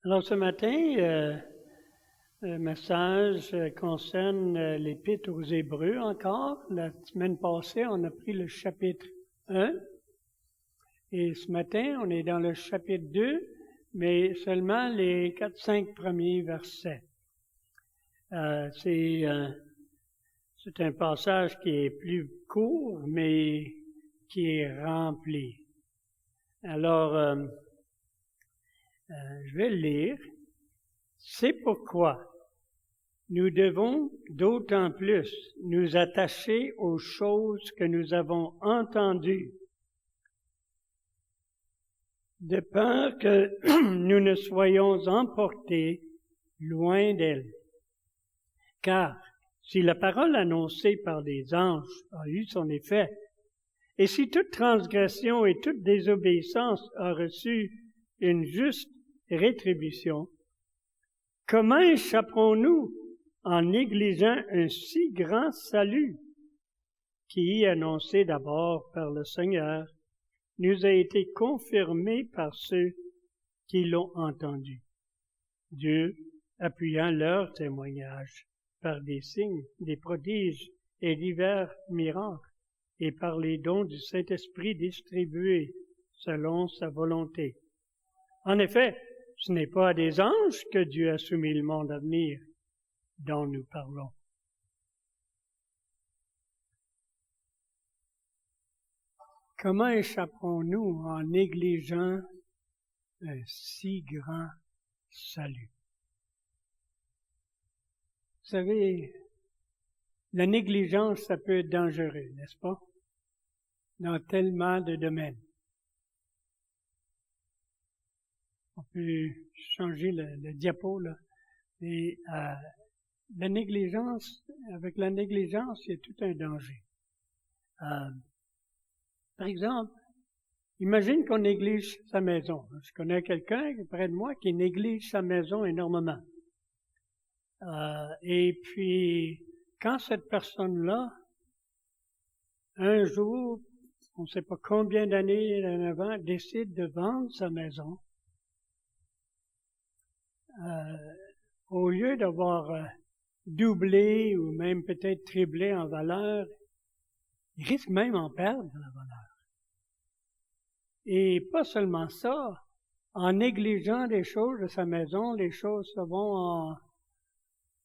Alors ce matin, le message concerne l'Épître aux Hébreux encore. La semaine passée, on a pris le chapitre 1. Et ce matin, on est dans le chapitre 2, mais seulement les 4-5 premiers versets. C'est un passage qui est plus court, mais qui est rempli. Alors, je vais le lire. C'est pourquoi nous devons d'autant plus nous attacher aux choses que nous avons entendues, de peur que nous ne soyons emportés loin d'elle. Car si la parole annoncée par les anges a eu son effet, et si toute transgression et toute désobéissance a reçu une juste rétribution, comment échapperons-nous en négligeant un si grand salut qui, annoncé d'abord par le Seigneur, nous a été confirmé par ceux qui l'ont entendu, Dieu appuyant leur témoignage par des signes, des prodiges et divers miracles, et par les dons du Saint-Esprit distribués selon sa volonté. En effet, ce n'est pas à des anges que Dieu a soumis le monde à venir dont nous parlons. Comment échapperons-nous en négligeant un si grand salut? Vous savez, la négligence, ça peut être dangereux, n'est-ce pas? Dans tellement de domaines. On peut changer le diapo, là. Mais la négligence, avec la négligence, il y a tout un danger. Par exemple, imagine qu'on néglige sa maison. Je connais quelqu'un près de moi qui néglige sa maison énormément. Et puis, quand cette personne-là, un jour, on ne sait pas combien d'années avant, décide de vendre sa maison, au lieu d'avoir doublé ou même peut-être triplé en valeur, il risque même d'en perdre la valeur. Et pas seulement ça, en négligeant des choses de sa maison, les choses se vont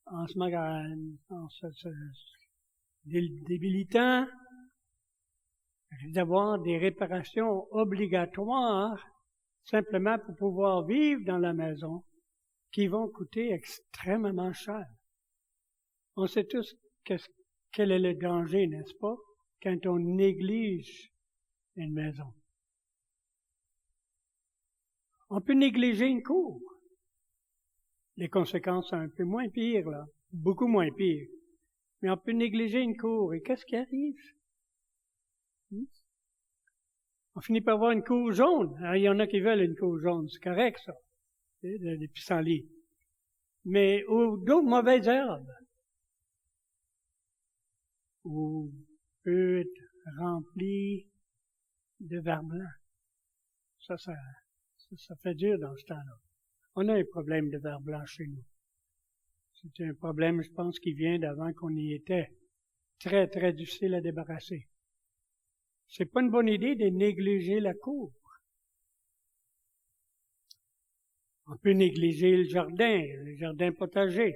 en se débilitant, d'avoir des réparations obligatoires simplement pour pouvoir vivre dans la maison, qui vont coûter extrêmement cher. On sait tous quel est le danger, n'est-ce pas, quand on néglige une maison. On peut négliger une cour. Les conséquences sont un peu moins pires, là. Beaucoup moins pires. Mais on peut négliger une cour. Et qu'est-ce qui arrive? On finit par avoir une cour jaune. Alors, il y en a qui veulent une cour jaune. C'est correct, ça. Des pissenlits. Mais, ou d'autres mauvaises herbes. Ou peut être rempli de verre blanc. Ça fait dur dans ce temps-là. On a un problème de verre blanc chez nous. C'est un problème, je pense, qui vient d'avant qu'on y était. Très, très difficile à débarrasser. C'est pas une bonne idée de négliger la cour. On peut négliger le jardin potager.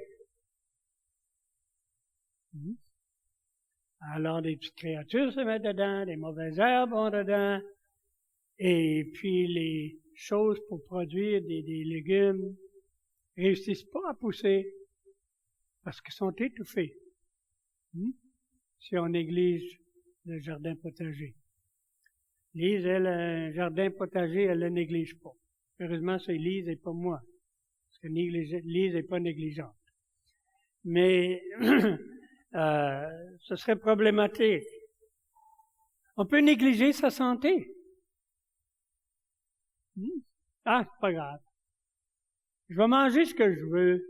Alors, des petites créatures se mettent dedans, des mauvaises herbes vont dedans, et puis les choses pour produire des légumes réussissent pas à pousser parce qu'ils sont étouffés. Si on néglige le jardin potager. Lise, elle, un jardin potager, elle le néglige pas. Heureusement, c'est Lise et pas moi. Parce que Lise n'est pas négligente. Mais, ce serait problématique. On peut négliger sa santé. Ah, c'est pas grave. Je vais manger ce que je veux.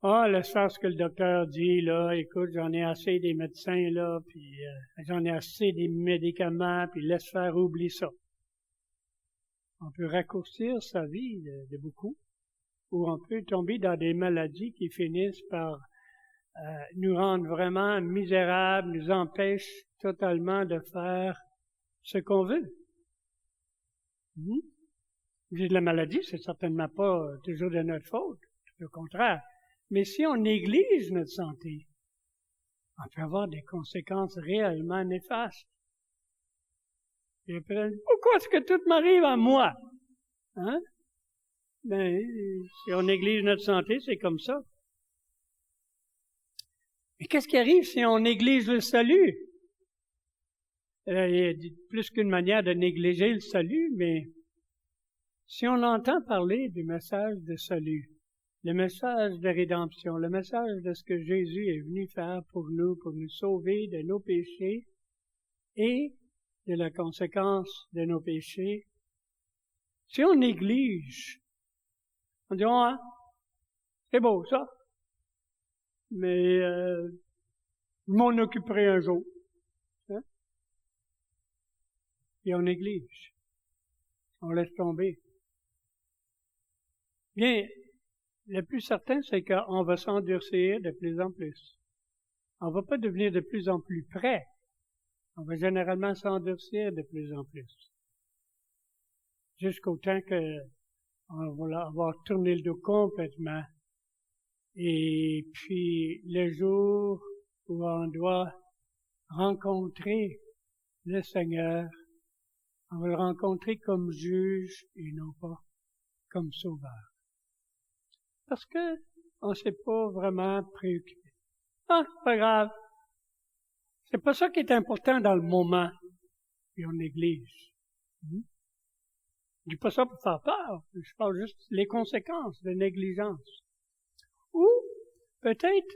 Ah, laisse faire ce que le docteur dit, là. Écoute, j'en ai assez des médecins, là, puis j'en ai assez des médicaments, puis laisse faire, oublie ça. on peut raccourcir sa vie de beaucoup, ou on peut tomber dans des maladies qui finissent par nous rendre vraiment misérables, nous empêchent totalement de faire ce qu'on veut. La maladie, c'est certainement pas toujours de notre faute, tout au contraire. Mais si on néglige notre santé, on peut avoir des conséquences réellement néfastes. Et après, pourquoi est-ce que tout m'arrive à moi? Hein? Ben, si on néglige notre santé, c'est comme ça. Mais qu'est-ce qui arrive si on néglige le salut? Il y a plus qu'une manière de négliger le salut, mais si on entend parler du message de salut, le message de rédemption, le message de ce que Jésus est venu faire pour nous sauver de nos péchés et de la conséquence de nos péchés, si on néglige, on dit, ah, c'est beau ça, mais je m'en occuperai un jour. Hein? Et on néglige. On laisse tomber. Bien, le plus certain, c'est qu'on va s'endurcir de plus en plus. On ne va pas devenir de plus en plus près. On va généralement s'endurcir de plus en plus. Jusqu'au temps qu'on va avoir tourné le dos complètement. Et puis, le jour où on doit rencontrer le Seigneur, on va le rencontrer comme juge et non pas comme sauveur. Parce que on s'est pas vraiment préoccupé. Ah, c'est pas grave. C'est pas ça qui est important dans le moment. Puis on néglige. Je dis pas ça pour faire peur. Je parle juste les conséquences de négligence. Ou, peut-être,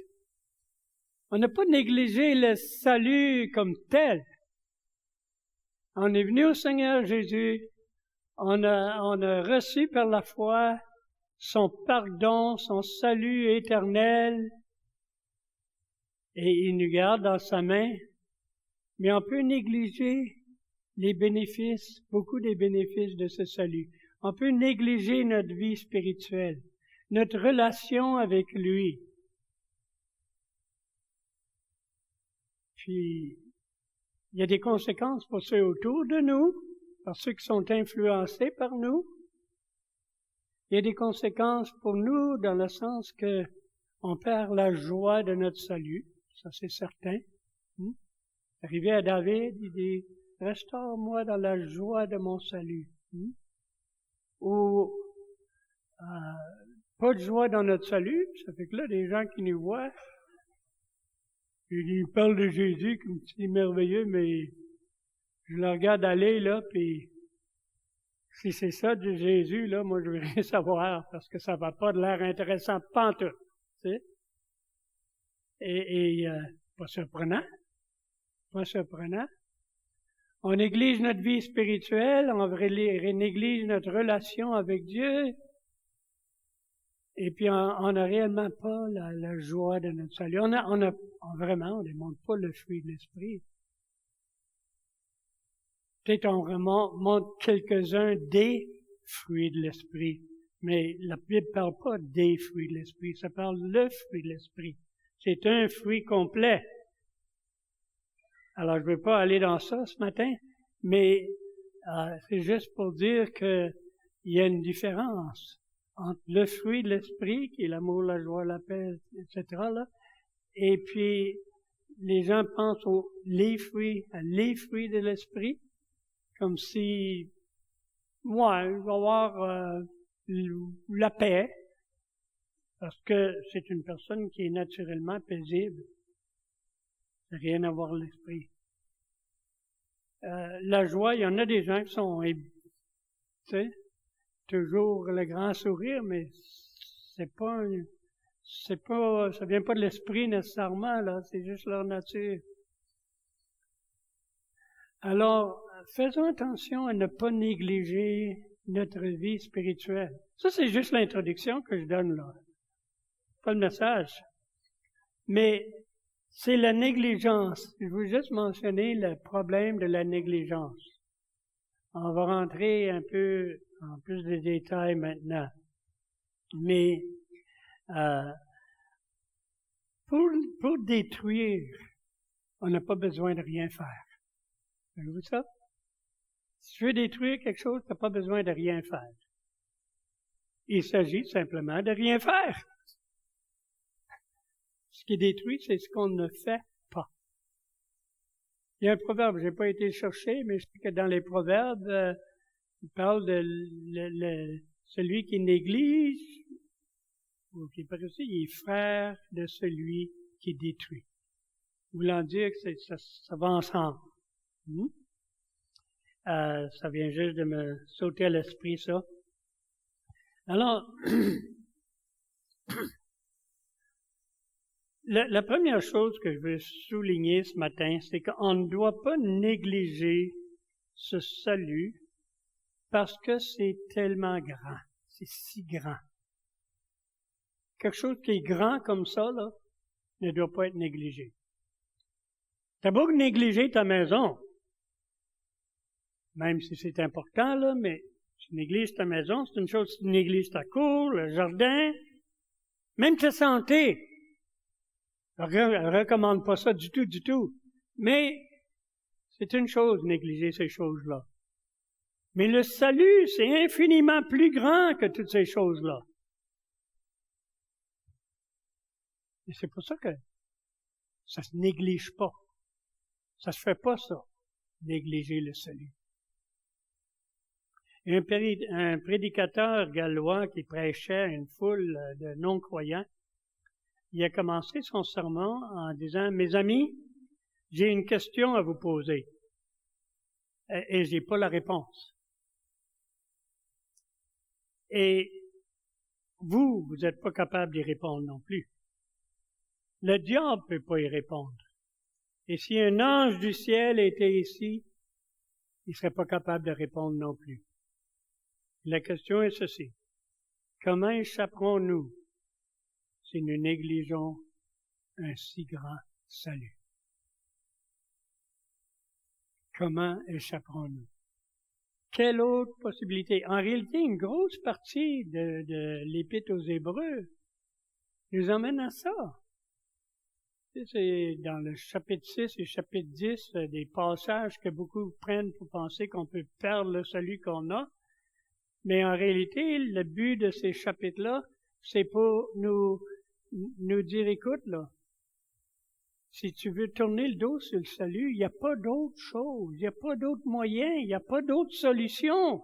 on n'a pas négligé le salut comme tel. On est venu au Seigneur Jésus. On a reçu par la foi son pardon, son salut éternel, et il nous garde dans sa main, mais on peut négliger les bénéfices, beaucoup des bénéfices de ce salut. On peut négliger notre vie spirituelle, notre relation avec lui. Puis, il y a des conséquences pour ceux autour de nous, par ceux qui sont influencés par nous. Il y a des conséquences pour nous dans le sens que on perd la joie de notre salut, ça c'est certain. Arrivé à David, il dit « Restaure-moi dans la joie de mon salut. » Ou pas de joie dans notre salut, ça fait que là, des gens qui nous voient, ils parlent de Jésus comme si c'est merveilleux, mais je le regarde aller là, puis si c'est ça de Jésus, là, moi, je veux rien savoir, parce que ça va pas de l'air intéressant pantoute, tu sais. Et pas surprenant. On néglige notre vie spirituelle, on néglige notre relation avec Dieu, et puis on n'a réellement pas la joie de notre salut. On ne démontre pas le fruit de l'esprit. Peut-être on montre quelques-uns des fruits de l'esprit, mais la Bible ne parle pas des fruits de l'esprit, ça parle le fruit de l'esprit. C'est un fruit complet. Alors, je ne veux pas aller dans ça ce matin, mais c'est juste pour dire qu'il y a une différence entre le fruit de l'esprit, qui est l'amour, la joie, la paix, etc., là, et puis les gens pensent aux les fruits de l'esprit, comme si, moi, je vais avoir la paix, parce que c'est une personne qui est naturellement paisible. Ça n'a rien à voir avec l'esprit. La joie, il y en a des gens qui sont, tu sais, toujours le grand sourire, mais ça vient pas de l'esprit nécessairement, là, c'est juste leur nature. Alors, faisons attention à ne pas négliger notre vie spirituelle. Ça, c'est juste l'introduction que je donne là. Pas le message. Mais c'est la négligence. Je veux juste mentionner le problème de la négligence. On va rentrer un peu en plus de détails maintenant. Mais pour détruire, on n'a pas besoin de rien faire. Savez-vous ça? Si tu veux détruire quelque chose, tu n'as pas besoin de rien faire. Il s'agit simplement de rien faire. Ce qui est détruit, c'est ce qu'on ne fait pas. Il y a un proverbe, je n'ai pas été chercher, mais je sais que dans les proverbes, il parle de celui qui néglige, ou qui paraît aussi, il est frère de celui qui détruit. Voulant dire que ça va ensemble. Ça vient juste de me sauter à l'esprit, ça. Alors, la première chose que je veux souligner ce matin, c'est qu'on ne doit pas négliger ce salut parce que c'est tellement grand. C'est si grand. Quelque chose qui est grand comme ça, là, ne doit pas être négligé. T'as beau négliger ta maison, même si c'est important, là, mais tu négliges ta maison, c'est une chose, tu négliges ta cour, le jardin, même ta santé. Je ne recommande pas ça du tout. Mais c'est une chose, négliger ces choses-là. Mais le salut, c'est infiniment plus grand que toutes ces choses-là. Et c'est pour ça que ça se néglige pas. Ça se fait pas, ça, négliger le salut. Un prédicateur gallois qui prêchait à une foule de non-croyants, il a commencé son sermon en disant « Mes amis, j'ai une question à vous poser. » Et j'ai pas la réponse. Et vous n'êtes pas capable d'y répondre non plus. Le diable peut pas y répondre. Et si un ange du ciel était ici, il serait pas capable de répondre non plus. La question est ceci. Comment échapperons-nous si nous négligeons un si grand salut? Comment échapperons-nous? Quelle autre possibilité? En réalité, une grosse partie de l'Épître aux Hébreux nous emmène à ça. C'est dans le chapitre 6 et chapitre 10, des passages que beaucoup prennent pour penser qu'on peut perdre le salut qu'on a. Mais en réalité, le but de ces chapitres-là, c'est pour nous dire, écoute, là, si tu veux tourner le dos sur le salut, il n'y a pas d'autre chose, il n'y a pas d'autre moyen, il n'y a pas d'autre solution.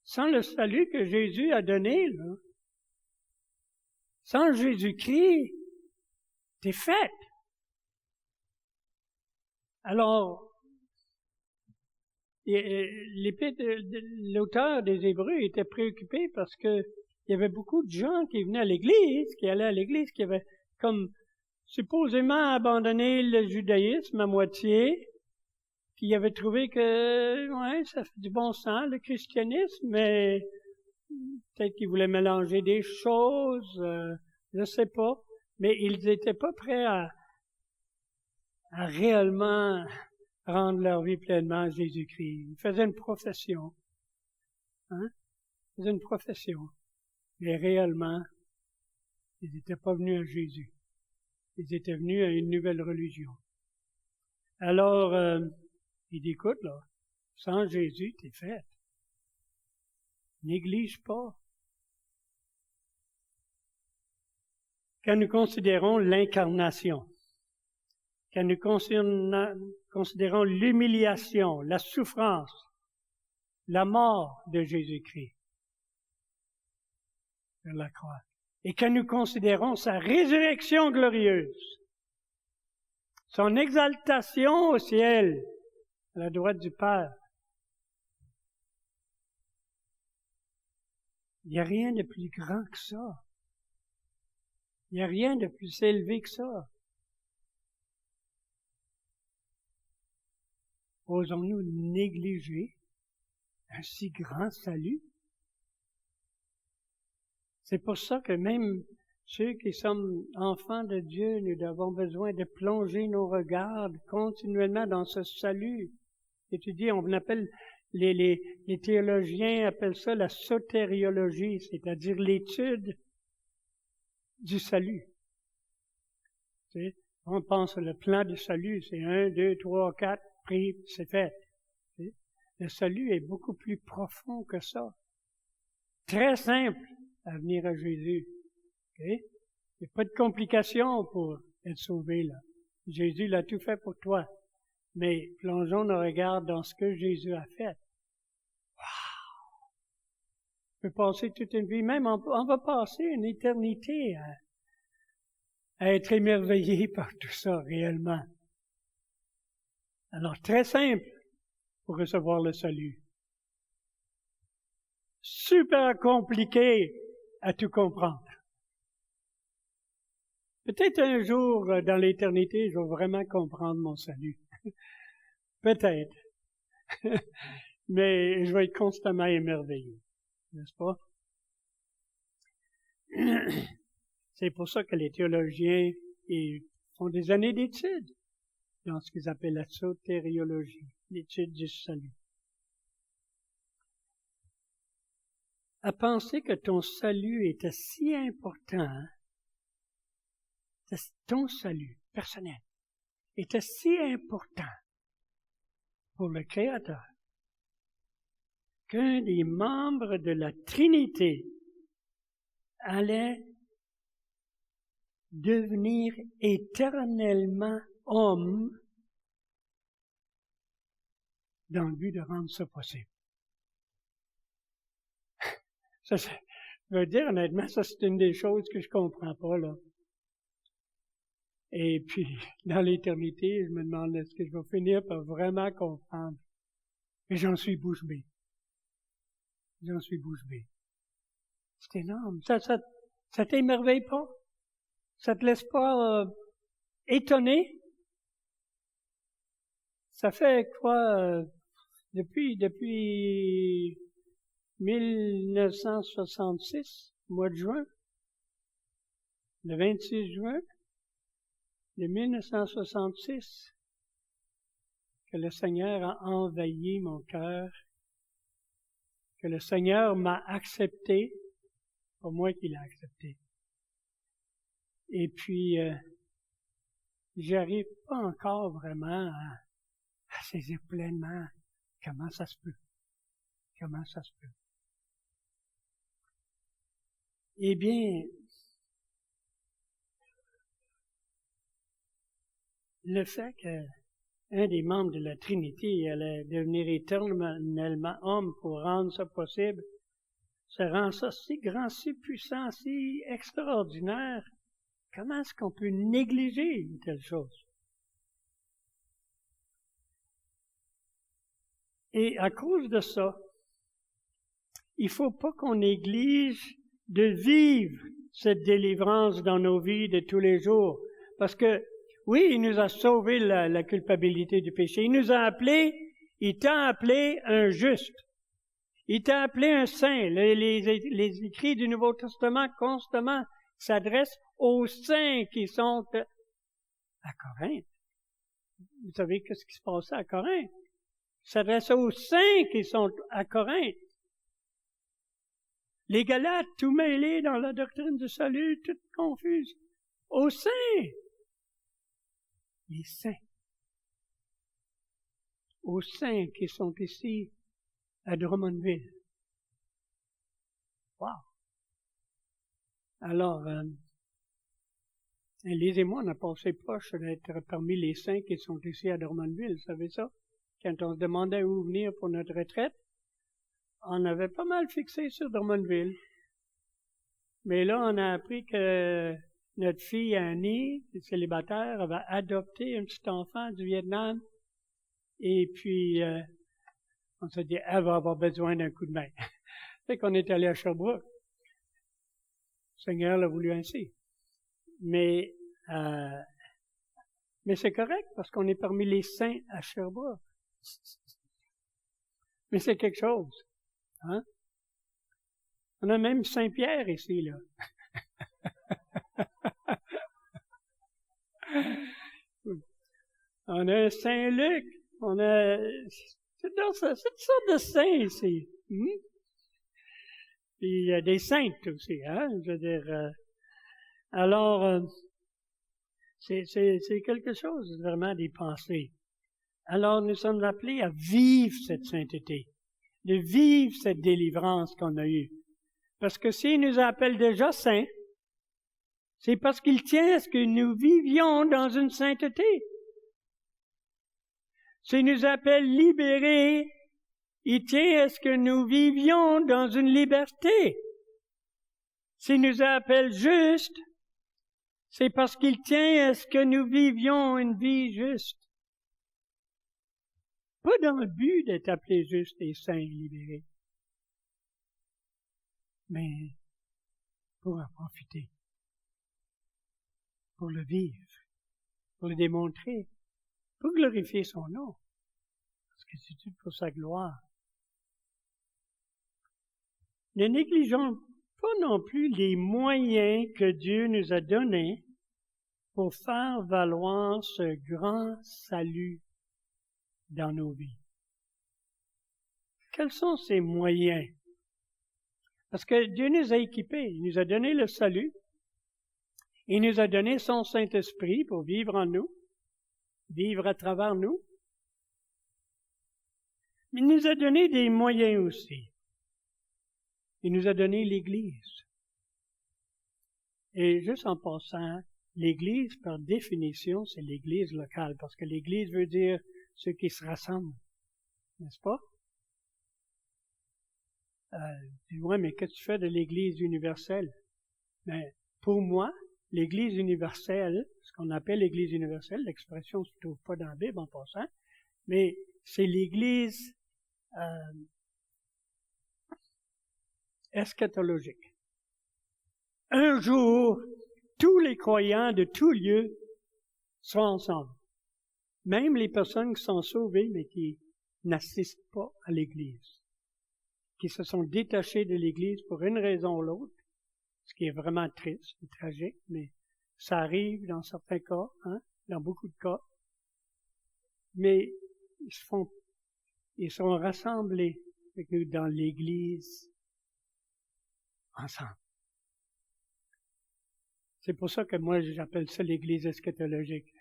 Sans le salut que Jésus a donné, là, sans Jésus-Christ, t'es faite. Alors, l'auteur des Hébreux était préoccupé parce que il y avait beaucoup de gens qui venaient à l'Église, qui allaient à l'Église, qui avaient comme supposément abandonné le judaïsme à moitié, qui avaient trouvé que, ouais, ça fait du bon sens, le christianisme, mais peut-être qu'ils voulaient mélanger des choses, je sais pas, mais ils n'étaient pas prêts à réellement rendre leur vie pleinement à Jésus-Christ. Ils faisaient une profession. Ils faisaient une profession. Mais réellement, ils n'étaient pas venus à Jésus. Ils étaient venus à une nouvelle religion. Alors, il dit, écoute, là, sans Jésus, t'es faite. Néglige pas. Quand nous considérons l'incarnation, quand nous considérons l'humiliation, la souffrance, la mort de Jésus-Christ sur la croix, et quand nous considérons sa résurrection glorieuse, son exaltation au ciel, à la droite du Père, il n'y a rien de plus grand que ça. Il n'y a rien de plus élevé que ça. Osons-nous négliger un si grand salut? C'est pour ça que même ceux qui sommes enfants de Dieu, nous avons besoin de plonger nos regards continuellement dans ce salut. étudié, on appelle, les théologiens appellent ça la sotériologie, c'est-à-dire l'étude du salut. Tu sais, on pense le plan du salut, c'est 1, 2, 3, 4, prie, c'est fait. Tu sais, le salut est beaucoup plus profond que ça. Très simple à venir à Jésus. Okay? Il n'y a pas de complications pour être sauvé, là. Jésus l'a tout fait pour toi. Mais plongeons nos regards dans ce que Jésus a fait. Wow! On peut passer toute une vie, même on va passer une éternité à être émerveillé par tout ça réellement. Alors, très simple pour recevoir le salut. Super compliqué à tout comprendre. Peut-être un jour, dans l'éternité, je vais vraiment comprendre mon salut. Peut-être. Mais je vais être constamment émerveillé. N'est-ce pas? C'est pour ça que les théologiens font des années d'études dans ce qu'ils appellent la sotériologie, l'étude du salut. À penser que ton salut était si important, ton salut personnel était si important pour le Créateur qu'un des membres de la Trinité allait devenir éternellement homme dans le but de rendre ça possible. Ça veut dire, honnêtement, ça c'est une des choses que je comprends pas, là. Et puis, dans l'éternité, je me demande est-ce que je vais finir par vraiment comprendre. Et j'en suis bouche bée. J'en suis bouche bée. C'est énorme. Ça t'émerveille pas? Ça te laisse pas étonné? Ça fait quoi, depuis 1966, mois de juin, le 26 juin de 1966, que le Seigneur a envahi mon cœur, que le Seigneur m'a accepté, pas moi qui l'ai accepté. Et puis, j'arrive pas encore vraiment à saisir pleinement comment ça se peut. Comment ça se peut. Eh bien, le fait qu'un des membres de la Trinité allait devenir éternellement homme pour rendre ça possible, ça rend ça si grand, si puissant, si extraordinaire. Comment est-ce qu'on peut négliger une telle chose? Et à cause de ça, il faut pas qu'on néglige de vivre cette délivrance dans nos vies de tous les jours. Parce que, oui, il nous a sauvé la culpabilité du péché. Il nous a appelés, il t'a appelé un juste. Il t'a appelé un saint. Les écrits du Nouveau Testament constamment s'adressent aux saints qui sont à Corinthe. Vous savez qu'est-ce qui se passait à Corinthe? Il s'adresse aux saints qui sont à Corinthe. Les Galates, tout mêlés dans la doctrine du salut, tout confus. Aux saints. Les saints. Aux saints qui sont ici à Drummondville. Wow! Alors, Lise et moi, on a passé proche d'être parmi les saints qui sont ici à Drummondville, vous savez ça? Quand on se demandait où venir pour notre retraite, on avait pas mal fixé sur Drummondville. Mais là, on a appris que notre fille Annie, célibataire, avait adopté un petit enfant du Vietnam. Et puis, on s'est dit, elle va avoir besoin d'un coup de main. Fait qu'on est allé à Sherbrooke. Le Seigneur l'a voulu ainsi. Mais c'est correct parce qu'on est parmi les saints à Sherbrooke. Mais c'est quelque chose. Hein? On a même Saint-Pierre ici, là. On a un Saint-Luc On a toute sorte de saints ici. Puis il y a des saintes aussi, hein? Je veux dire, alors, c'est quelque chose vraiment d'y penser. Alors, nous sommes appelés à vivre cette sainteté, de vivre cette délivrance qu'on a eue. Parce que s'il nous appelle déjà saints, c'est parce qu'il tient à ce que nous vivions dans une sainteté. S'il nous appelle libérés, il tient à ce que nous vivions dans une liberté. S'il nous appelle justes, c'est parce qu'il tient à ce que nous vivions une vie juste. Pas dans le but d'être appelés justes et saints et libérés, mais pour en profiter, pour le vivre, pour le démontrer, pour glorifier son nom, parce que c'est tout pour sa gloire. Ne négligeons pas non plus les moyens que Dieu nous a donnés pour faire valoir ce grand salut dans nos vies. Quels sont ces moyens? Parce que Dieu nous a équipés, il nous a donné le salut, il nous a donné son Saint-Esprit pour vivre en nous, vivre à travers nous, mais il nous a donné des moyens aussi. Il nous a donné l'Église. Et juste en passant, l'Église, par définition, c'est l'Église locale, parce que l'Église veut dire ceux qui se rassemblent, n'est-ce pas? Tu dis, ouais, mais qu'est-ce que tu fais de l'Église universelle? Mais pour moi, l'Église universelle, ce qu'on appelle l'Église universelle, l'expression ne se trouve pas dans la Bible en passant, mais c'est l'Église eschatologique. Un jour, tous les croyants de tous lieux seront ensemble. Même les personnes qui sont sauvées, mais qui n'assistent pas à l'Église, qui se sont détachées de l'Église pour une raison ou l'autre, ce qui est vraiment triste et tragique, mais ça arrive dans certains cas, hein, dans beaucoup de cas. Mais ils sont rassemblés avec nous dans l'Église ensemble. C'est pour ça que moi, j'appelle ça l'Église eschatologique.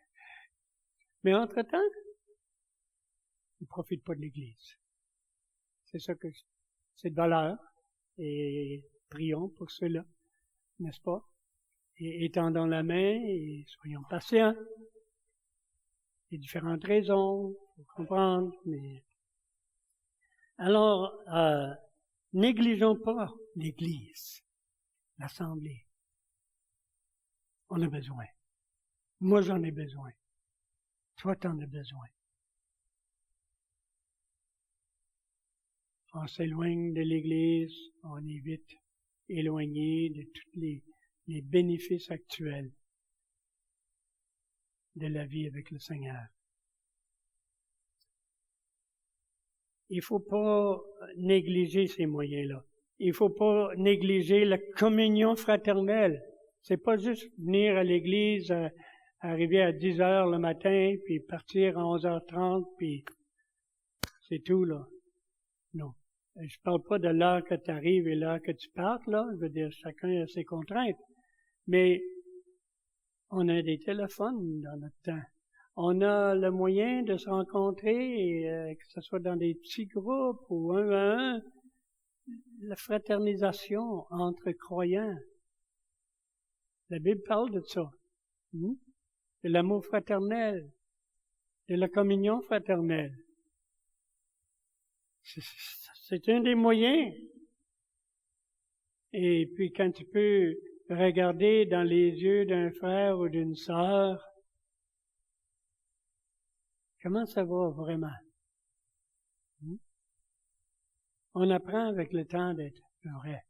Mais entre-temps, ils ne profitent pas de l'Église. C'est ça que c'est de valeur. Et prions pour cela, n'est-ce pas? Et étendons la main et soyons patients. Il y a différentes raisons, il faut comprendre, mais... Alors, négligeons pas l'Église, l'Assemblée. On a besoin. Moi, j'en ai besoin. Toi, t'en as besoin. On s'éloigne de l'Église, on est vite éloigné de tous les bénéfices actuels de la vie avec le Seigneur. Il faut pas négliger ces moyens-là. Il faut pas négliger la communion fraternelle. C'est pas juste venir à l'église, arriver à 10 heures le matin, puis partir à 11h30, puis c'est tout, là. Non. Je parle pas de l'heure que tu arrives et l'heure que tu partes, là. Je veux dire, chacun a ses contraintes. Mais on a des téléphones dans notre temps. On a le moyen de se rencontrer, que ce soit dans des petits groupes ou un à un. La fraternisation entre croyants. La Bible parle de ça. De l'amour fraternel, de la communion fraternelle. C'est un des moyens. Et puis quand tu peux regarder dans les yeux d'un frère ou d'une sœur, comment ça va vraiment? On apprend avec le temps d'être vrai.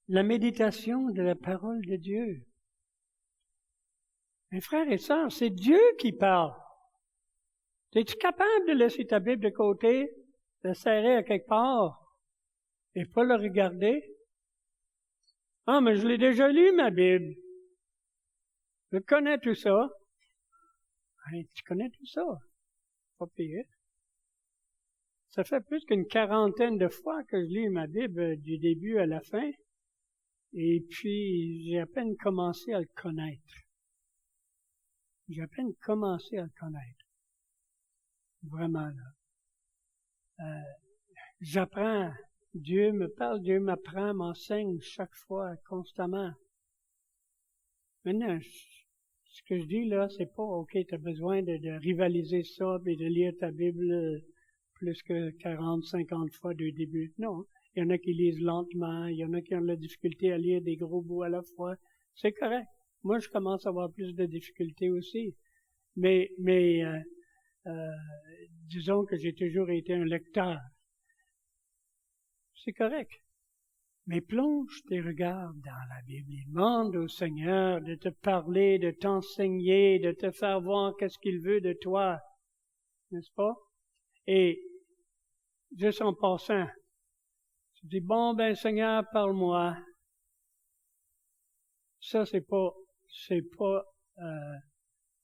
La méditation de la parole de Dieu. Mes frères et sœurs, c'est Dieu qui parle. Es-tu capable de laisser ta Bible de côté, de serrer à quelque part, et pas le regarder? Ah, mais je l'ai déjà lu, ma Bible. Je connais tout ça. Ben, tu connais tout ça. Pas pire. Ça fait plus qu'une 40aine de fois que je lis ma Bible du début à la fin. Et puis, j'ai à peine commencé à le connaître. J'ai à peine commencé à le connaître. Vraiment, là. J'apprends. Dieu me parle, Dieu m'apprend, m'enseigne chaque fois, constamment. Maintenant, ce que je dis là, c'est pas, OK, tu as besoin de rivaliser ça et de lire ta Bible plus que 40, 50 fois du début. Non. Il y en a qui lisent lentement, il y en a qui ont de la difficulté à lire des gros bouts à la fois. C'est correct. Moi, je commence à avoir plus de difficultés aussi. Mais disons que j'ai toujours été un lecteur. C'est correct. Mais plonge tes regards dans la Bible. Demande au Seigneur de te parler, de t'enseigner, de te faire voir qu'est-ce qu'il veut de toi. N'est-ce pas? Et, juste en passant, tu dis, bon, ben, Seigneur, parle-moi. Ça, c'est pas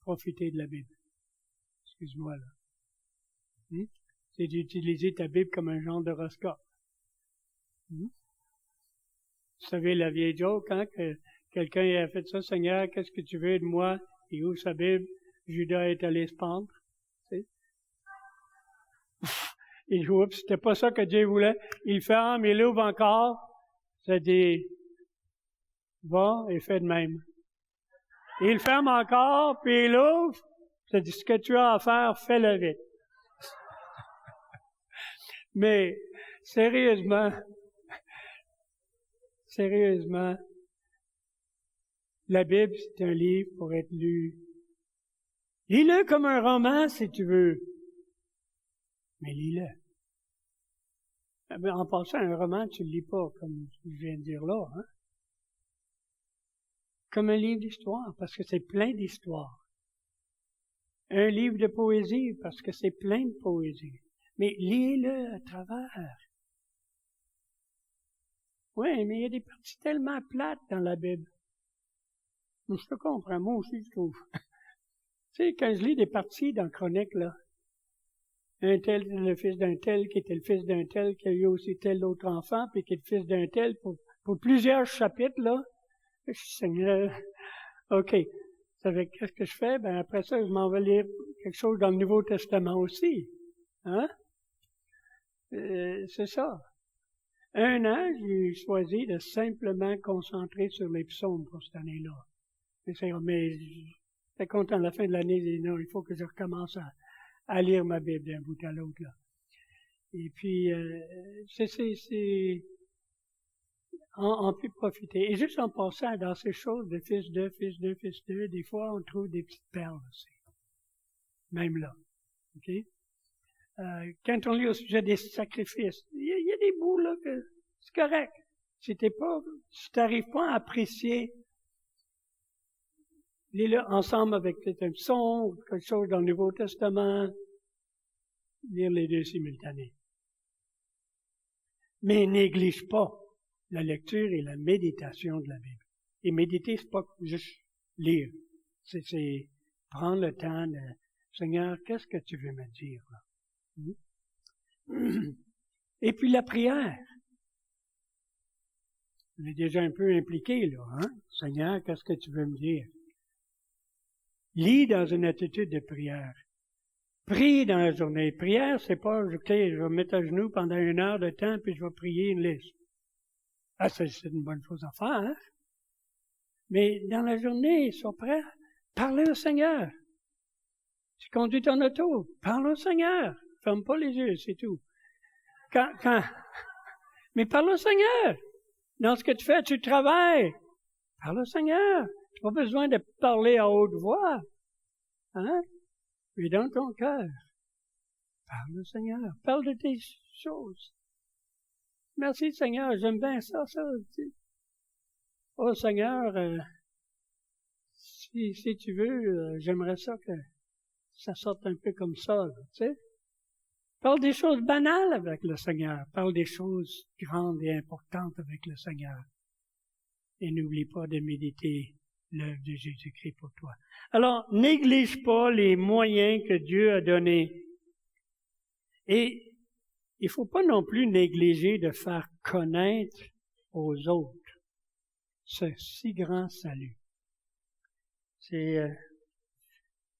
profiter de la Bible. Excuse-moi, là. C'est d'utiliser ta Bible comme un genre d'horoscope. Vous savez la vieille joke, hein, que quelqu'un a fait ça, Seigneur, qu'est-ce que tu veux de moi? Il ouvre sa Bible, Judas est allé se pendre. Il dit, oups, c'était pas ça que Dieu voulait. Il ferme, il ouvre encore. Ça dit, va et fais de même. Il ferme encore, puis il ouvre. Ça dit, ce que tu as à faire, fais-le vite. Mais, sérieusement, la Bible, c'est un livre pour être lu. Lis-le comme un roman, si tu veux. Mais lis-le. En passant, un roman, tu le lis pas, comme je viens de dire là, hein. Comme un livre d'histoire, parce que c'est plein d'histoires. Un livre de poésie, parce que c'est plein de poésie. Mais lis-le à travers. Oui, mais il y a des parties tellement plates dans la Bible. Je te comprends, moi aussi, je trouve. Tu sais, quand je lis des parties dans Chronique, là, un tel, le fils d'un tel, qui était le fils d'un tel, qui a eu aussi tel autre enfant, puis qui est le fils d'un tel, pour plusieurs chapitres, là, je suis Seigneur, OK. Ça fait qu'est-ce que je fais? Ben, après ça, je m'en vais lire quelque chose dans le Nouveau Testament aussi. Hein? C'est ça. Un an, j'ai choisi de simplement concentrer sur les psaumes pour cette année-là. Mais j'étais content à la fin de l'année, j'ai dit non, il faut que je recommence à lire ma Bible d'un bout à l'autre, là. Et puis, on peut profiter. Et juste en passant dans ces choses de fils de, des fois, on trouve des petites perles aussi. Même là. OK? Quand on lit au sujet des sacrifices, il y a des bouts, là, que c'est correct. Si t'arrives pas à apprécier, lis-le ensemble avec peut-être un psaume, quelque chose dans le Nouveau Testament, lire les deux simultanés. Mais néglige pas la lecture et la méditation de la Bible. Et méditer, c'est pas juste lire. C'est prendre le temps de, Seigneur, qu'est-ce que tu veux me dire, là? Et puis la prière. On est déjà un peu impliqué, là, hein? Seigneur, qu'est-ce que tu veux me dire? Lis dans une attitude de prière. Prie dans la journée. Prière, c'est pas, OK, je vais me mettre à genoux pendant 1 heure de temps, puis je vais prier une liste. Ah, c'est une bonne chose à faire, hein? Mais dans la journée, sois prêt. Parlez au Seigneur. Tu conduis ton auto. Parle au Seigneur. Ferme pas les yeux, c'est tout. Mais parle au Seigneur. Dans ce que tu fais, tu travailles. Parle au Seigneur. Tu n'as pas besoin de parler à haute voix. Hein? Mais dans ton cœur. Parle au Seigneur. Parle de tes choses. Merci Seigneur, j'aime bien ça. Oh Seigneur, si tu veux, j'aimerais ça que ça sorte un peu comme ça, là, tu sais. Parle des choses banales avec le Seigneur. Parle des choses grandes et importantes avec le Seigneur. Et n'oublie pas de méditer l'œuvre de Jésus-Christ pour toi. Alors, néglige pas les moyens que Dieu a donnés. Et il ne faut pas non plus négliger de faire connaître aux autres ce si grand salut. Mes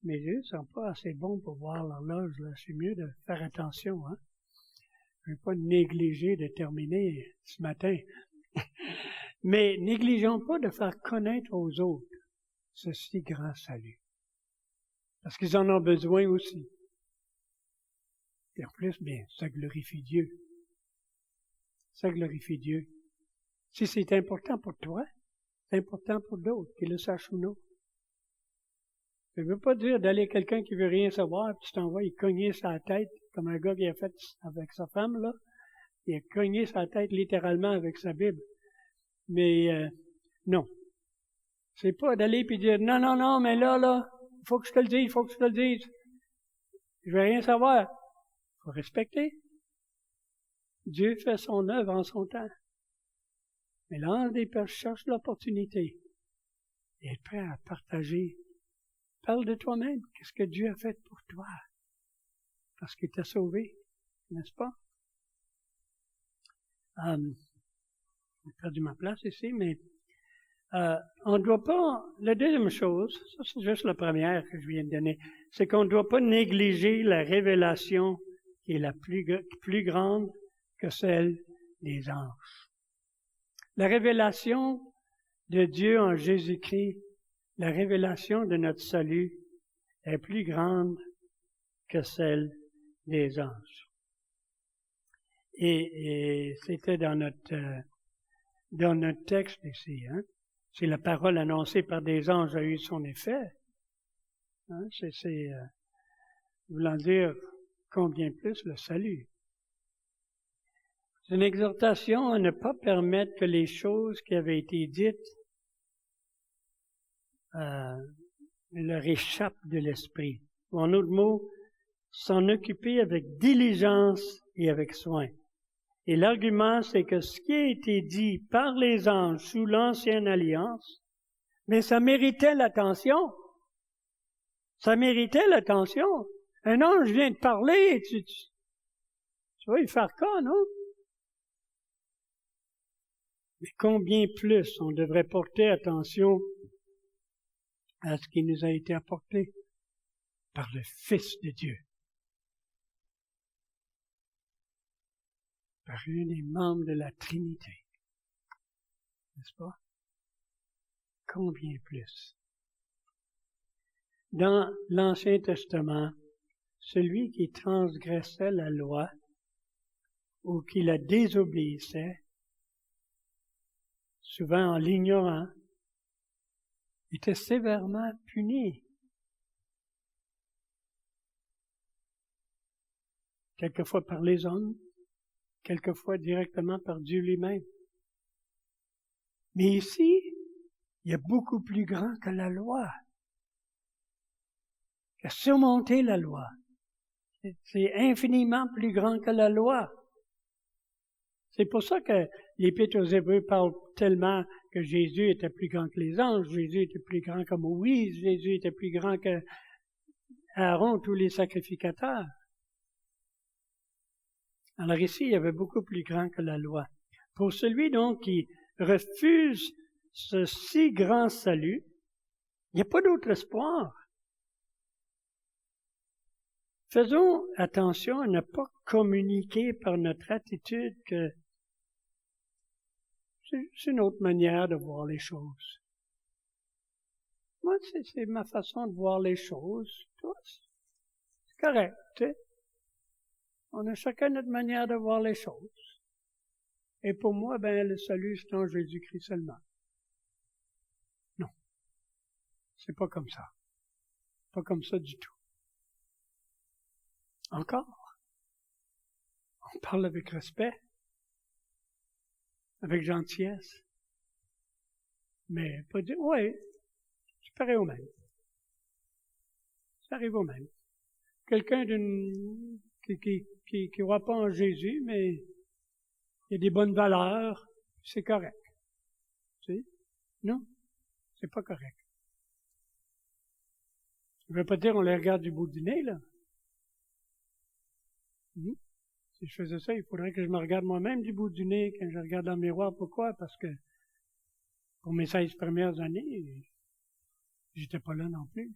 yeux ne sont pas assez bons pour voir l'horloge, là. C'est mieux de faire attention, hein. Je ne veux pas négliger de terminer ce matin. Mais négligeons pas de faire connaître aux autres ce si grand salut. Parce qu'ils en ont besoin aussi. Et en plus, bien, ça glorifie Dieu. Ça glorifie Dieu. Si c'est important pour toi, c'est important pour d'autres, qu'ils le sachent ou non. Ça ne veut pas dire d'aller quelqu'un qui veut rien savoir, puis tu t'envoies y cogner sa tête, comme un gars qui a fait avec sa femme, là. Il a cogné sa tête littéralement avec sa Bible. Mais non. C'est pas d'aller puis dire non, mais là, il faut que je te le dise, Je veux rien savoir. Il faut respecter. Dieu fait son œuvre en son temps. Mais l'ange des pères cherche l'opportunité et est prêt à partager. Parle de toi-même. Qu'est-ce que Dieu a fait pour toi? Parce qu'il t'a sauvé, n'est-ce pas? J'ai perdu ma place ici, mais on ne doit pas... La deuxième chose, ça c'est juste la première que je viens de donner, c'est qu'on ne doit pas négliger la révélation qui est la plus grande que celle des anges. La révélation de Dieu en Jésus-Christ, la révélation de notre salut est plus grande que celle des anges. Et c'était dans notre texte ici, hein. C'est la parole annoncée par des anges a eu son effet. Hein? C'est voulant dire combien plus le salut. C'est une exhortation à ne pas permettre que les choses qui avaient été dites leur échappent de l'esprit. Ou en d'autres mots, s'en occuper avec diligence et avec soin. Et l'argument, c'est que ce qui a été dit par les anges sous l'ancienne alliance, mais ça méritait l'attention. Ça méritait l'attention. Un ange vient de parler, tu vas y faire cas, non? Mais combien plus on devrait porter attention à ce qui nous a été apporté par le Fils de Dieu. Par un des membres de la Trinité. N'est-ce pas? Combien plus? Dans l'Ancien Testament, celui qui transgressait la loi ou qui la désobéissait, souvent en l'ignorant, était sévèrement puni. Quelquefois par les hommes, quelquefois directement par Dieu lui-même. Mais ici, il y a beaucoup plus grand que la loi, qui a surmonté la loi. C'est infiniment plus grand que la loi. C'est pour ça que l'Épître aux Hébreux parle tellement que Jésus était plus grand que les anges, Jésus était plus grand que Moïse, Jésus était plus grand que Aaron, tous les sacrificateurs. Alors ici, il y avait beaucoup plus grand que la loi. Pour celui donc qui refuse ce si grand salut, il n'y a pas d'autre espoir. Faisons attention à ne pas communiquer par notre attitude que c'est une autre manière de voir les choses. Moi, c'est ma façon de voir les choses. Toi, c'est correct, tu sais. On a chacun notre manière de voir les choses. Et pour moi, le salut, c'est en Jésus-Christ seulement. Non. C'est pas comme ça. Pas comme ça du tout. Encore. On parle avec respect. Avec gentillesse. Mais pas dire, ouais, c'est pareil au même. Ça arrive au même. Quelqu'un qui croit pas en Jésus, mais il y a des bonnes valeurs, c'est correct. Tu sais? Non. C'est pas correct. Je ne veux pas dire on les regarde du bout du nez, là. Si je faisais ça, il faudrait que je me regarde moi-même du bout du nez quand je regarde dans le miroir. Pourquoi? Parce que pour mes 16 premières années, j'étais pas là non plus.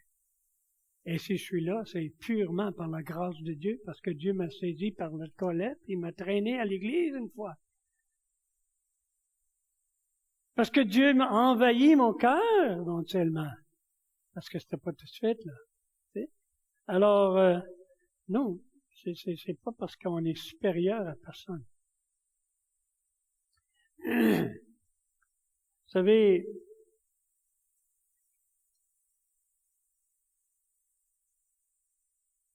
Et si je suis là, c'est purement par la grâce de Dieu, parce que Dieu m'a saisi par le collet, puis il m'a traîné à l'église une fois. Parce que Dieu m'a envahi mon cœur, éventuellement. Parce que c'était pas tout de suite, là. T'sais? Alors, non, c'est pas parce qu'on est supérieur à personne. Vous savez,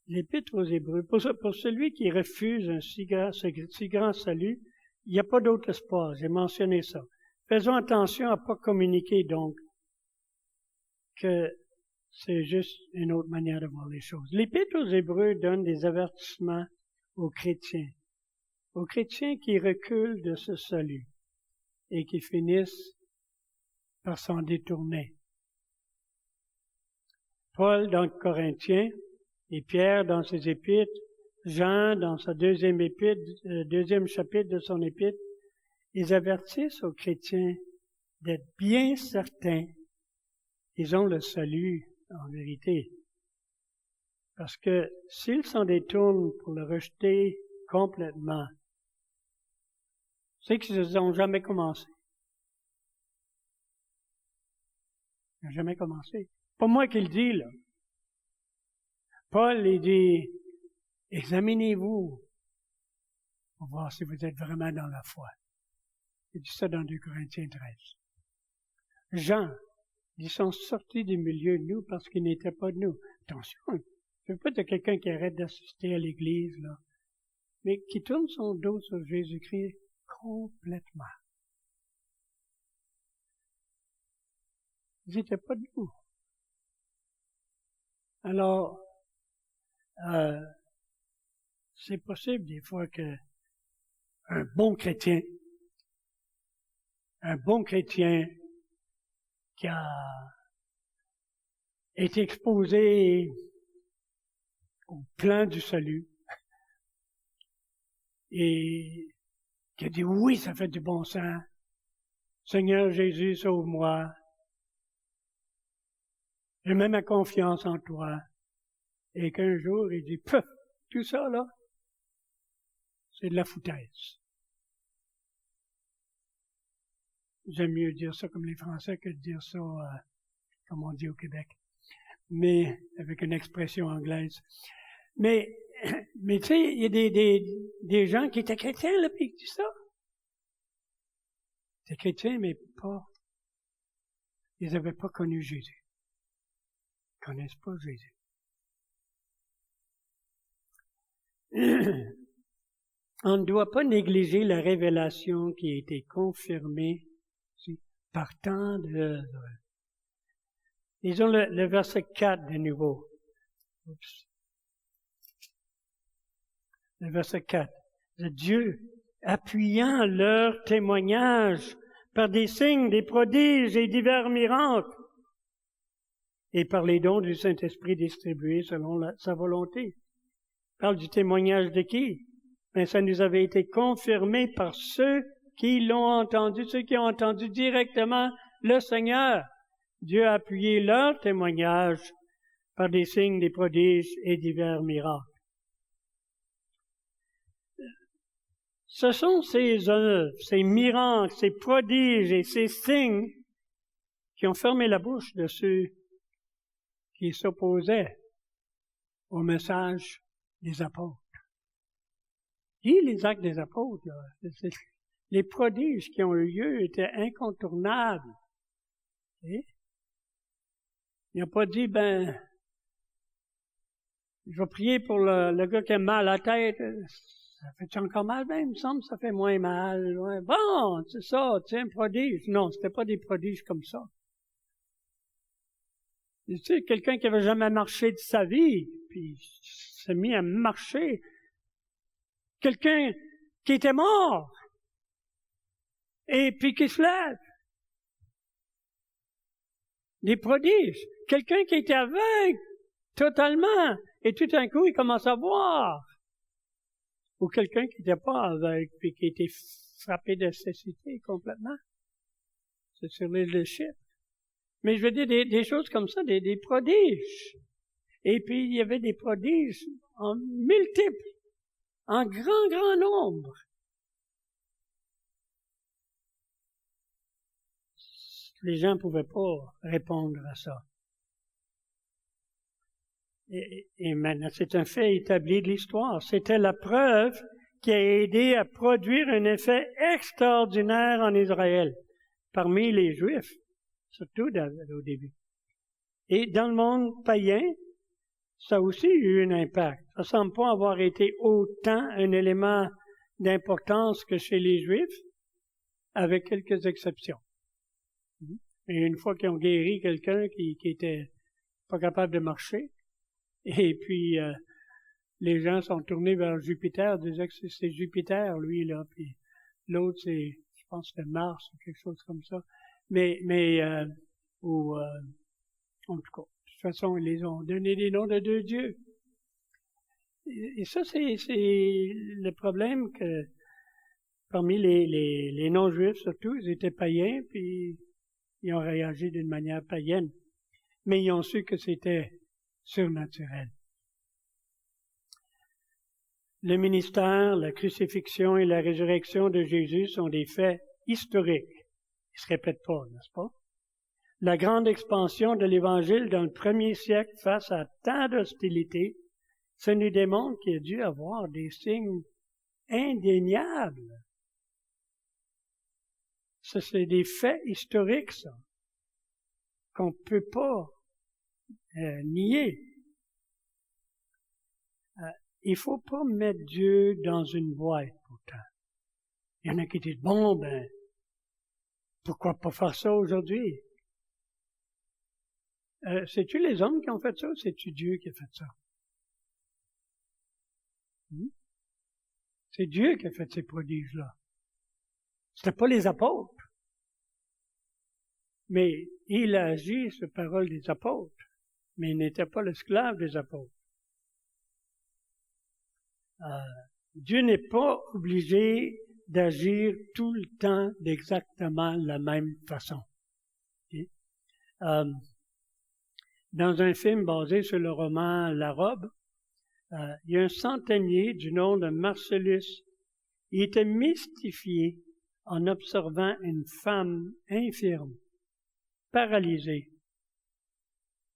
l'Épître aux Hébreux, pour celui qui refuse un si grand salut, il n'y a pas d'autre espoir, j'ai mentionné ça. Faisons attention à ne pas communiquer donc que c'est juste une autre manière de voir les choses. L'Épître aux Hébreux donne des avertissements aux chrétiens qui reculent de ce salut et qui finissent par s'en détourner. Paul dans Corinthiens et Pierre dans ses épîtres, Jean dans sa deuxième chapitre de son épître, ils avertissent aux chrétiens d'être bien certains qu'ils ont le salut en vérité. Parce que s'ils s'en détournent pour le rejeter complètement, c'est qu'ils n'ont jamais commencé. Ils n'ont jamais commencé. Pas moi qui le dis, là. Paul, il dit, examinez-vous pour voir si vous êtes vraiment dans la foi. Il dit ça dans 2 Corinthiens 13. Jean, ils sont sortis du milieu de nous parce qu'ils n'étaient pas de nous. Attention, je ne veux pas être quelqu'un qui arrête d'assister à l'Église, là, mais qui tourne son dos sur Jésus-Christ complètement. Ils n'étaient pas de nous. Alors, c'est possible des fois que un bon chrétien qui a été exposé au plan du salut et qui a dit oui, ça fait du bon sens. Seigneur Jésus, sauve-moi. Je mets ma confiance en toi. Et qu'un jour, il dit, puf, tout ça, là, c'est de la foutaise. J'aime mieux dire ça comme les Français que de dire ça, comme on dit au Québec. Mais, avec une expression anglaise. Mais tu sais, il y a des gens qui étaient chrétiens, là, puis qui disent ça. Ils étaient chrétiens, mais pas, ils n'avaient pas connu Jésus. Ils ne connaissent pas Jésus. On ne doit pas négliger la révélation qui a été confirmée par tant d'œuvres. Lisons le verset 4 de nouveau. Le verset 4. Dieu, appuyant leur témoignage par des signes, des prodiges et divers miracles, et par les dons du Saint-Esprit distribués selon sa volonté. Parle du témoignage de qui? Ben, ça nous avait été confirmé par ceux qui l'ont entendu, ceux qui ont entendu directement le Seigneur. Dieu a appuyé leur témoignage par des signes, des prodiges et divers miracles. Ce sont ces œuvres, ces miracles, ces prodiges et ces signes qui ont fermé la bouche de ceux qui s'opposaient au message des apôtres. Et les actes des apôtres, là, les prodiges qui ont eu lieu étaient incontournables. Et il n'a pas dit, je vais prier pour le gars qui a mal à la tête. Ça fait encore mal? Ben, il me semble que ça fait moins mal. Ouais. Bon, c'est ça, c'est un prodige. Non, c'était pas des prodiges comme ça. Tu sais, quelqu'un qui avait jamais marché de sa vie, puis s'est mis à marcher. Quelqu'un qui était mort, et puis qui se lève. Des prodiges. Quelqu'un qui était aveugle totalement et tout d'un coup, il commence à voir. Ou quelqu'un qui n'était pas aveugle puis qui était frappé de cécité complètement. C'est sur le leadership. Mais je veux dire des choses comme ça, des prodiges. Et puis, il y avait des prodiges en multiples, en grand nombre. Les gens ne pouvaient pas répondre à ça. Et maintenant, c'est un fait établi de l'histoire. C'était la preuve qui a aidé à produire un effet extraordinaire en Israël, parmi les Juifs, surtout au début. Et dans le monde païen, ça a aussi eu un impact. Ça ne semble pas avoir été autant un élément d'importance que chez les Juifs, avec quelques exceptions. Et une fois qu'ils ont guéri quelqu'un qui était pas capable de marcher, et puis les gens sont tournés vers Jupiter, disaient que c'est Jupiter, lui, là, puis l'autre, je pense que c'était Mars ou quelque chose comme ça. En tout cas, de toute façon, ils les ont donné des noms de deux dieux. Et ça, c'est le problème que parmi les non-juifs, surtout, ils étaient païens, puis ils ont réagi d'une manière païenne. Mais ils ont su que c'était surnaturel. Le ministère, la crucifixion et la résurrection de Jésus sont des faits historiques. Ils ne se répètent pas, n'est-ce pas? La grande expansion de l'Évangile dans le premier siècle face à tant d'hostilité, ça nous démontre qu'il y a dû avoir des signes indéniables. Ça, c'est des faits historiques, ça, qu'on ne peut pas nier. Il ne faut pas mettre Dieu dans une boîte, pourtant. Il y en a qui disent, bon, pourquoi pas faire ça aujourd'hui? C'est-tu les hommes qui ont fait ça ou c'est-tu Dieu qui a fait ça? C'est Dieu qui a fait ces prodiges-là. C'était pas les apôtres. Mais il a agi sur parole des apôtres. Mais il n'était pas l'esclave des apôtres. Dieu n'est pas obligé d'agir tout le temps d'exactement la même façon. Okay? Dans un film basé sur le roman La Robe, il y a un centenier du nom de Marcellus. Il était mystifié en observant une femme infirme, paralysée,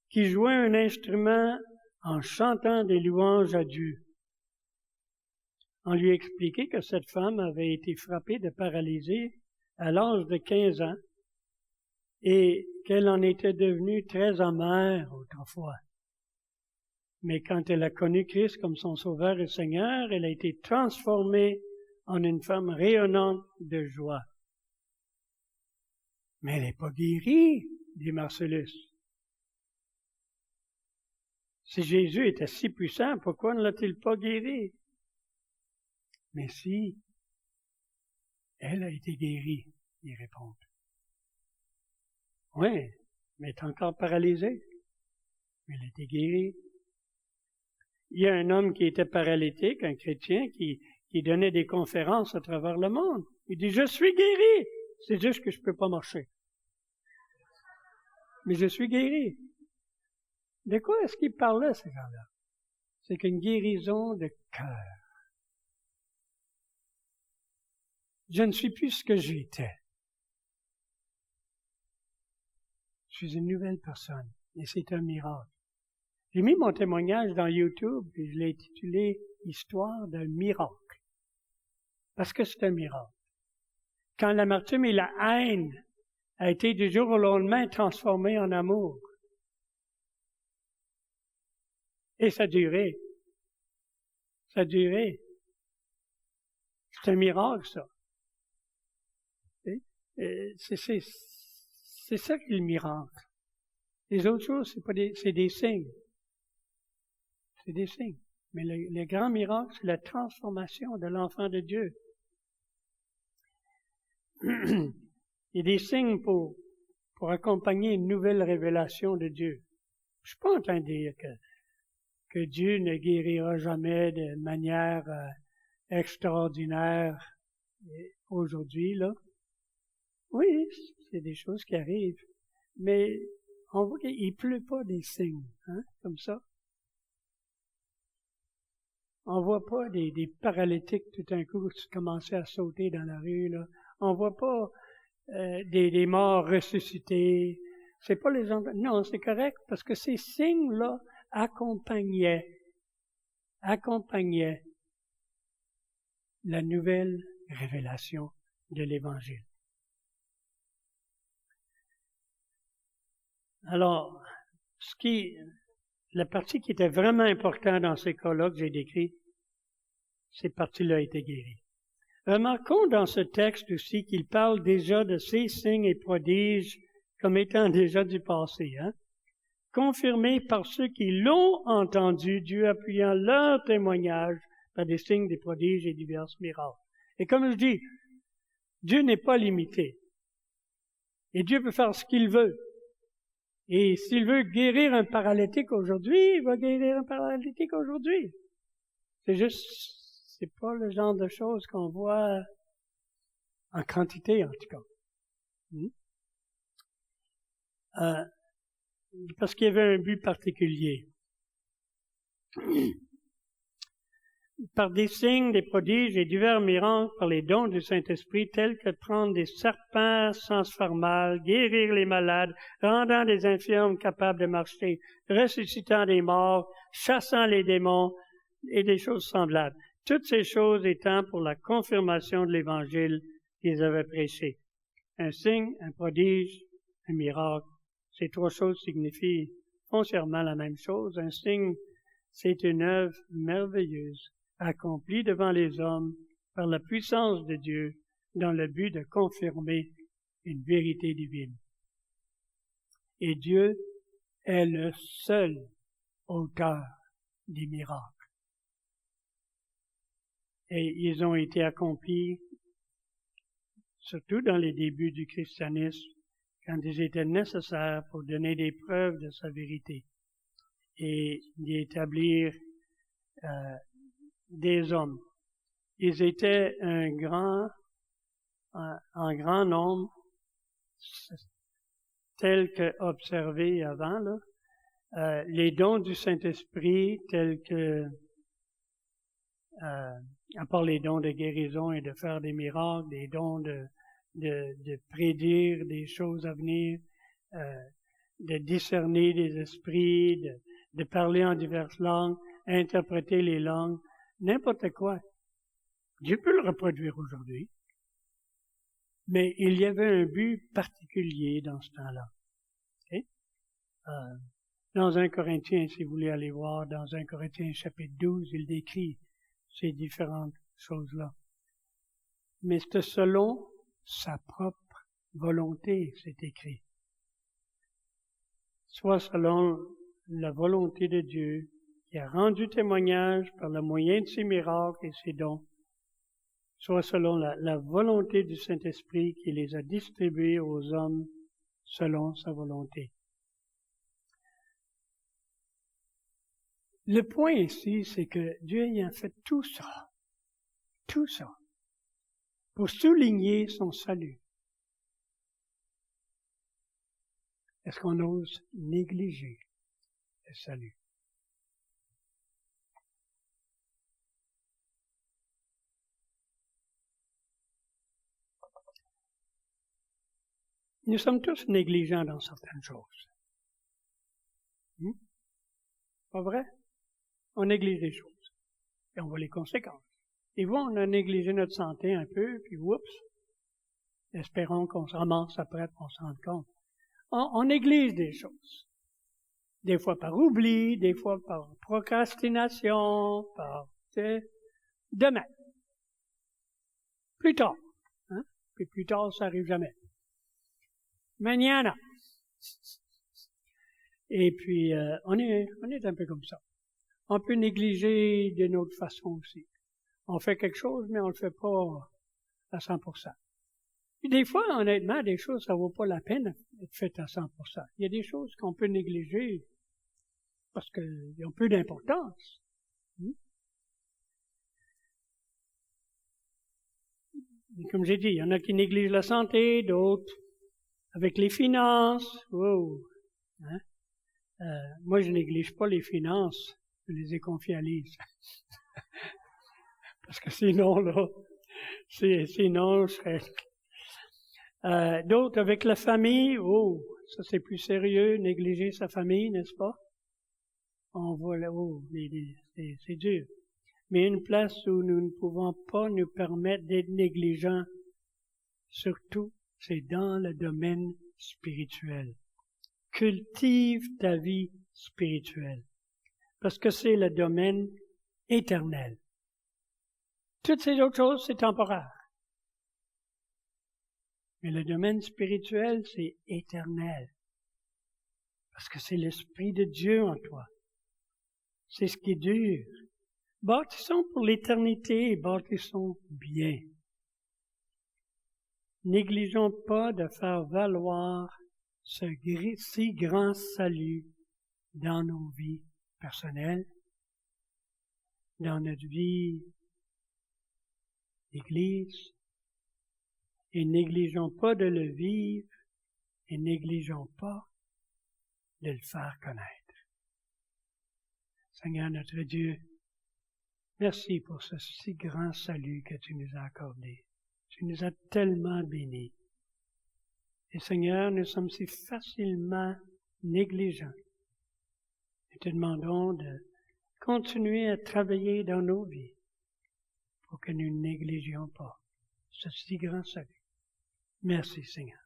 qui jouait un instrument en chantant des louanges à Dieu. On lui a expliqué que cette femme avait été frappée de paralysie à l'âge de 15 ans et qu'elle en était devenue très amère autrefois. Mais quand elle a connu Christ comme son Sauveur et Seigneur, elle a été transformée en une femme rayonnante de joie. Mais elle n'est pas guérie, dit Marcellus. Si Jésus était si puissant, pourquoi ne l'a-t-il pas guérie? Mais si, elle a été guérie, il répond. Oui, mais elle est encore paralysée. Mais elle a été guérie. Il y a un homme qui était paralytique, un chrétien, qui donnait des conférences à travers le monde. Il dit, je suis guéri. C'est juste que je ne peux pas marcher. Mais je suis guéri. De quoi est-ce qu'il parlait, ces gens-là? C'est qu'une guérison de cœur. Je ne suis plus ce que j'étais. Je suis une nouvelle personne. Et c'est un miracle. J'ai mis mon témoignage dans YouTube et je l'ai intitulé « Histoire d'un miracle ». Parce que c'est un miracle. Quand l'amertume et la haine a été du jour au lendemain transformée en amour. Et ça a duré. Ça a duré. C'est un miracle, ça. C'est ça qui est le miracle. Les autres choses, c'est des signes. C'est des signes. Mais le grand miracle, c'est la transformation de l'enfant de Dieu. Il y a des signes pour pour accompagner une nouvelle révélation de Dieu. Je suis pas en train de dire que Dieu ne guérira jamais de manière extraordinaire aujourd'hui, là. Oui, c'est des choses qui arrivent, mais on voit qu'il pleut pas des signes, hein, comme ça. On voit pas des paralytiques tout d'un coup commencer à sauter dans la rue, là. On voit pas des morts ressuscités. C'est pas les gens. Non, c'est correct parce que ces signes-là accompagnaient la nouvelle révélation de l'Évangile. Alors, la partie qui était vraiment importante dans ces cas-là que j'ai décrits, cette partie-là a été guérie. Remarquons dans ce texte aussi qu'il parle déjà de ces signes et prodiges comme étant déjà du passé, hein? Confirmés par ceux qui l'ont entendu, Dieu appuyant leur témoignage par des signes, des prodiges et divers miracles. Et comme je dis, Dieu n'est pas limité. Et Dieu peut faire ce qu'il veut. Et s'il veut guérir un paralytique aujourd'hui, il va guérir un paralytique aujourd'hui. C'est pas le genre de choses qu'on voit en quantité, en tout cas. Parce qu'il y avait un but particulier. Par des signes, des prodiges et divers miracles, par les dons du Saint-Esprit, tels que prendre des serpents sans se faire mal, guérir les malades, rendant des infirmes capables de marcher, ressuscitant des morts, chassant les démons et des choses semblables. Toutes ces choses étant pour la confirmation de l'Évangile qu'ils avaient prêché. Un signe, un prodige, un miracle. Ces trois choses signifient foncièrement la même chose. Un signe, c'est une œuvre merveilleuse, accomplie devant les hommes par la puissance de Dieu, dans le but de confirmer une vérité divine. Et Dieu est le seul auteur des miracles. Et ils ont été accomplis, surtout dans les débuts du christianisme, quand ils étaient nécessaires pour donner des preuves de sa vérité et d'établir des hommes. Ils étaient en grand nombre, tels que observés avant, là. Les dons du Saint-Esprit, tels que, à part les dons de guérison et de faire des miracles, des dons de prédire des choses à venir, de discerner des esprits, de parler en diverses langues, interpréter les langues, n'importe quoi. Dieu peut le reproduire aujourd'hui. Mais il y avait un but particulier dans ce temps-là. Okay? Dans 1 Corinthiens, si vous voulez aller voir, dans 1 Corinthiens chapitre 12, il décrit ces différentes choses-là. Mais c'est selon sa propre volonté, c'est écrit. Soit selon la volonté de Dieu, qui a rendu témoignage par le moyen de ses miracles et ses dons, soit selon la volonté du Saint-Esprit qui les a distribués aux hommes selon sa volonté. Le point ici, c'est que Dieu a fait tout ça, pour souligner son salut. Est-ce qu'on ose négliger le salut? Nous sommes tous négligents dans certaines choses. Pas vrai? On néglige des choses. Et on voit les conséquences. Et voilà, on a négligé notre santé un peu, puis oups, espérons qu'on se ramasse après pour se rendre compte. On néglige des choses. Des fois par oubli, des fois par procrastination, par, demain. Plus tard. Hein? Puis plus tard, ça arrive jamais. Mañana. Et puis, on est un peu comme ça. On peut négliger d'une autre façon aussi. On fait quelque chose, mais on le fait pas à 100%. Puis des fois, honnêtement, des choses, ça vaut pas la peine être faites à 100%. Il y a des choses qu'on peut négliger parce qu'elles ont peu d'importance. Et comme j'ai dit, il y en a qui négligent la santé, d'autres avec les finances. Wow. Moi, je néglige pas les finances, je les ai confiées à Lise. Parce que sinon, là, sinon, je serais... d'autres avec la famille, ça c'est plus sérieux, négliger sa famille, n'est-ce pas? On voit là, c'est dur. Mais une place où nous ne pouvons pas nous permettre d'être négligents, surtout, c'est dans le domaine spirituel. Cultive ta vie spirituelle, parce que c'est le domaine éternel. Toutes ces autres choses, c'est temporaire. Mais le domaine spirituel, c'est éternel. Parce que c'est l'Esprit de Dieu en toi. C'est ce qui dure. Bâtissons pour l'éternité et bâtissons bien. Négligeons pas de faire valoir ce si grand salut dans nos vies personnelles, dans notre vie d'Église, et négligeons pas de le vivre, et négligeons pas de le faire connaître. Seigneur notre Dieu, merci pour ce si grand salut que tu nous as accordé. Tu nous as tellement bénis. Et Seigneur, nous sommes si facilement négligents. Nous te demandons de continuer à travailler dans nos vies pour que nous ne négligions pas ce si grand salut. Merci Seigneur.